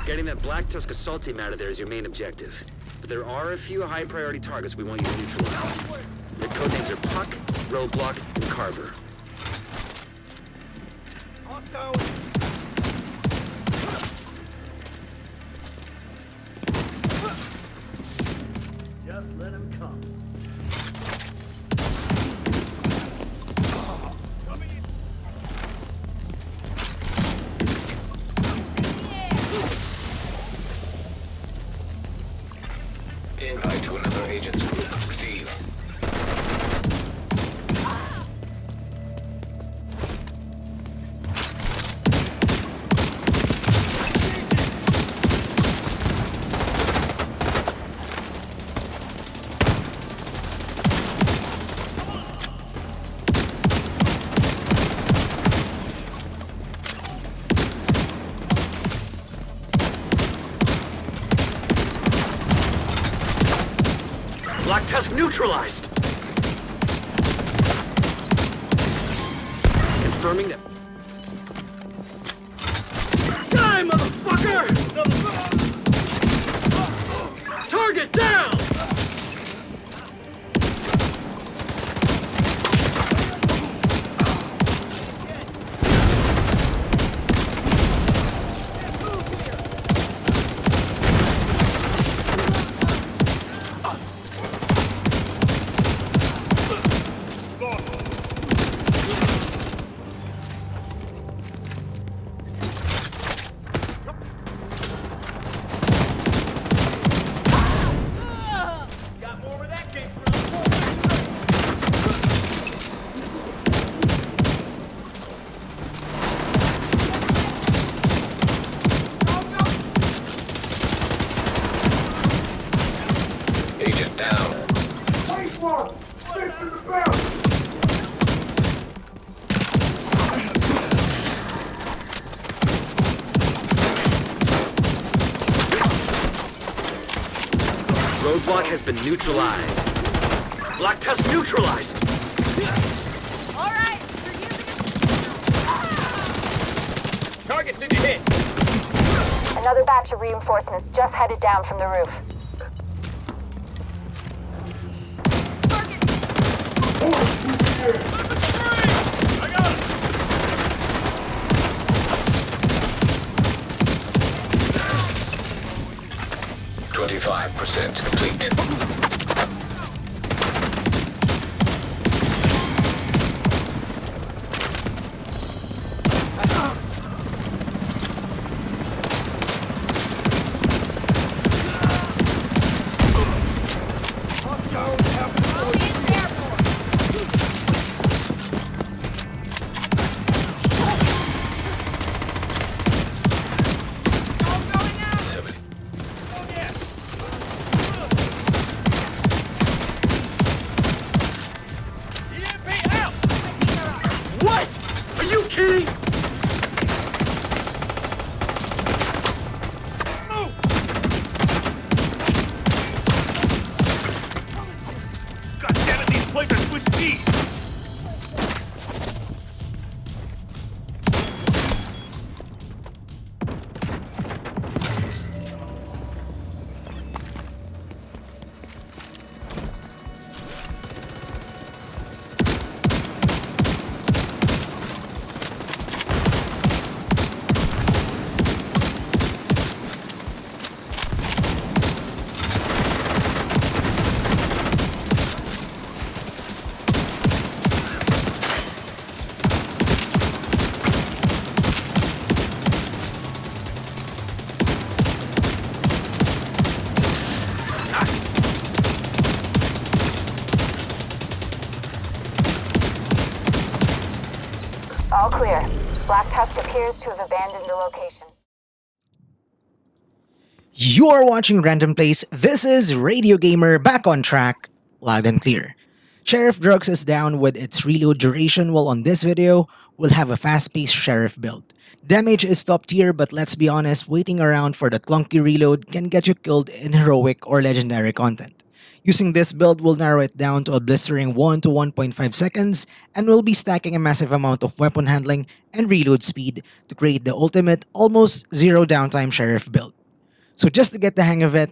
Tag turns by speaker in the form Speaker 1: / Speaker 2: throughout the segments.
Speaker 1: Getting that Black Tusk assault team out of there is your main objective. But there are a few high-priority targets we want you to neutralize. Their codenames are Puck, Roadblock, and Carver.
Speaker 2: Just let him come.
Speaker 3: Invite to another agent's group. Receive.
Speaker 1: Black Tusk neutralized! Confirming that... Die, motherfucker! Target down!
Speaker 3: Agent down.
Speaker 2: Wait for him! Stay from the barrel!
Speaker 1: Roadblock has been neutralized. Black Tusk neutralized!
Speaker 4: All right, you're using it.
Speaker 1: Target didn't hit!
Speaker 4: Another batch of reinforcements just headed down from the roof.
Speaker 1: I got it!
Speaker 3: 25% complete.
Speaker 1: What? Are you kidding?
Speaker 5: God damn it, these plates are Swiss cheese!
Speaker 4: All clear. Black Tusk appears to have abandoned the location.
Speaker 6: You are watching Random Plays. This is Radio Gamer back on track, loud and clear. Sheriff Drugs is down with its reload duration, while on this video, we'll have a fast-paced Sheriff build. Damage is top tier, but let's be honest, waiting around for the clunky reload can get you killed in heroic or legendary content. Using this build will narrow it down to a blistering 1 to 1.5 seconds, and we'll be stacking a massive amount of weapon handling and reload speed to create the ultimate, almost zero downtime Sheriff build. So just to get the hang of it,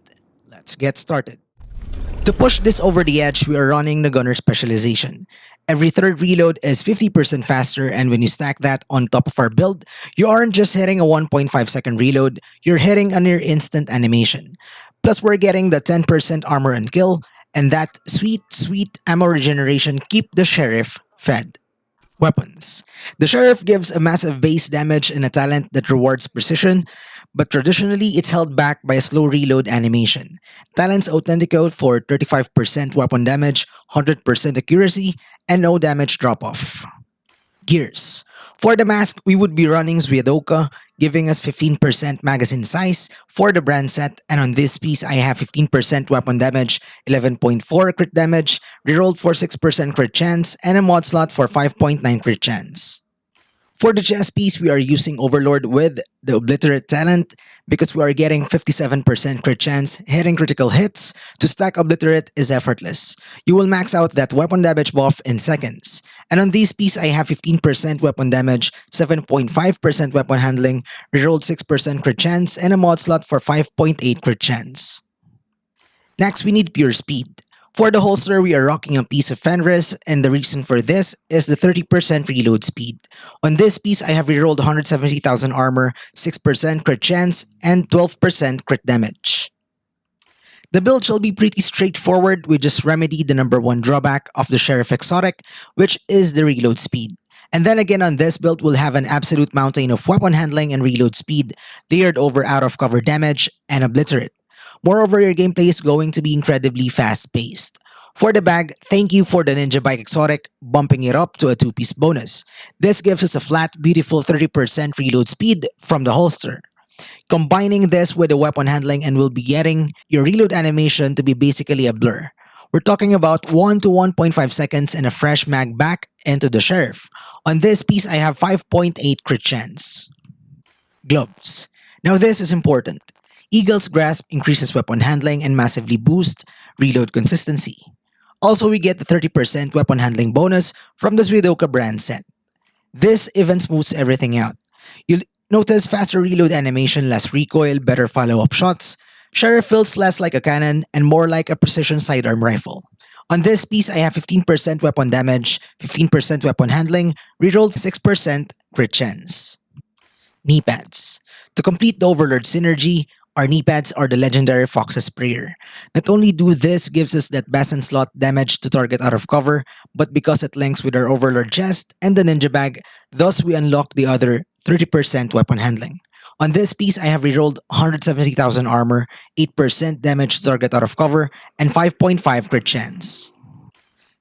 Speaker 6: let's get started. To push this over the edge, we are running the gunner specialization. Every third reload is 50% faster, and when you stack that on top of our build, you aren't just hitting a 1.5 second reload, you're hitting a near instant animation. Plus we're getting the 10% armor and kill, and that sweet ammo regeneration keep the Sheriff fed. Weapons. The Sheriff gives a massive base damage and a talent that rewards precision, but traditionally it's held back by a slow reload animation. Talents authenticate for 35% weapon damage, 100% accuracy, and no damage drop-off. Gears. For the mask, we would be running Zwiadowka, giving us 15% magazine size for the brand set, and on this piece I have 15% weapon damage, 11.4 crit damage, rerolled for 6% crit chance, and a mod slot for 5.9 crit chance. For the chest piece, we are using Overlord with the Obliterate talent because we are getting 57% crit chance, hitting critical hits. To stack Obliterate is effortless. You will max out that weapon damage buff in seconds. And on this piece, I have 15% weapon damage, 7.5% weapon handling, rerolled 6% crit chance, and a mod slot for 5.8 crit chance. Next, we need pure speed. For the holster, we are rocking a piece of Fenris, and the reason for this is the 30% reload speed. On this piece, I have rerolled 170,000 armor, 6% crit chance, and 12% crit damage. The build shall be pretty straightforward. We just remedy the number one drawback of the Sheriff Exotic, which is the reload speed. And then again on this build, we'll have an absolute mountain of weapon handling and reload speed, layered over out of cover damage and Obliterate. Moreover, your gameplay is going to be incredibly fast-paced. For the bag, thank you for the Ninjabike Exotic, bumping it up to a 2-piece bonus. This gives us a flat, beautiful 30% reload speed from the holster. Combining this with the weapon handling, and we'll be getting your reload animation to be basically a blur. We're talking about 1 to 1.5 seconds and a fresh mag back into the Sheriff. On this piece, I have 5.8 crit chance. Gloves. Now this is important. Eagles Grasp increases weapon handling and massively boosts reload consistency. Also, we get the 30% weapon handling bonus from the Zwiadowka brand set. This even smooths everything out. You'll notice faster reload animation, less recoil, better follow-up shots. Sheriff feels less like a cannon and more like a precision sidearm rifle. On this piece, I have 15% weapon damage, 15% weapon handling, rerolled 6% crit chance. Knee pads. To complete the Overlord synergy, our knee pads are the legendary Fox's Prayer. Not only do this gives us that Bassin slot damage to target out of cover, but because it links with our Overlord chest and the Ninjabag, thus we unlock the other 30% weapon handling. On this piece, I have rerolled 170,000 armor, 8% damage to target out of cover, and 5.5 crit chance.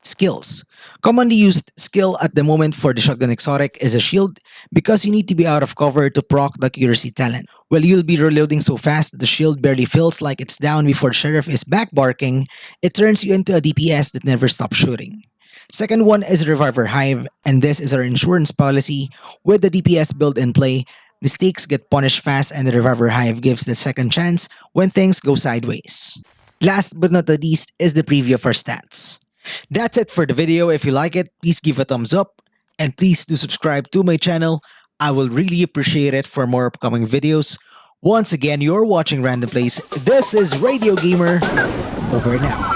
Speaker 6: Skills. Commonly used skill at the moment for the Shotgun Exotic is a shield because you need to be out of cover to proc the accuracy talent. While you'll be reloading so fast that the shield barely feels like it's down before the Sheriff is back barking, it turns you into a DPS that never stops shooting. Second one is Reviver Hive, and this is our insurance policy. With the DPS build in play, mistakes get punished fast, and the Reviver Hive gives the second chance when things go sideways. Last but not the least is the preview of our stats. That's it for the video. If you like it, please give a thumbs up and please do subscribe to my channel. I will really appreciate it for more upcoming videos. Once again, you're watching Random Plays. This is Radio Gamer. Over now.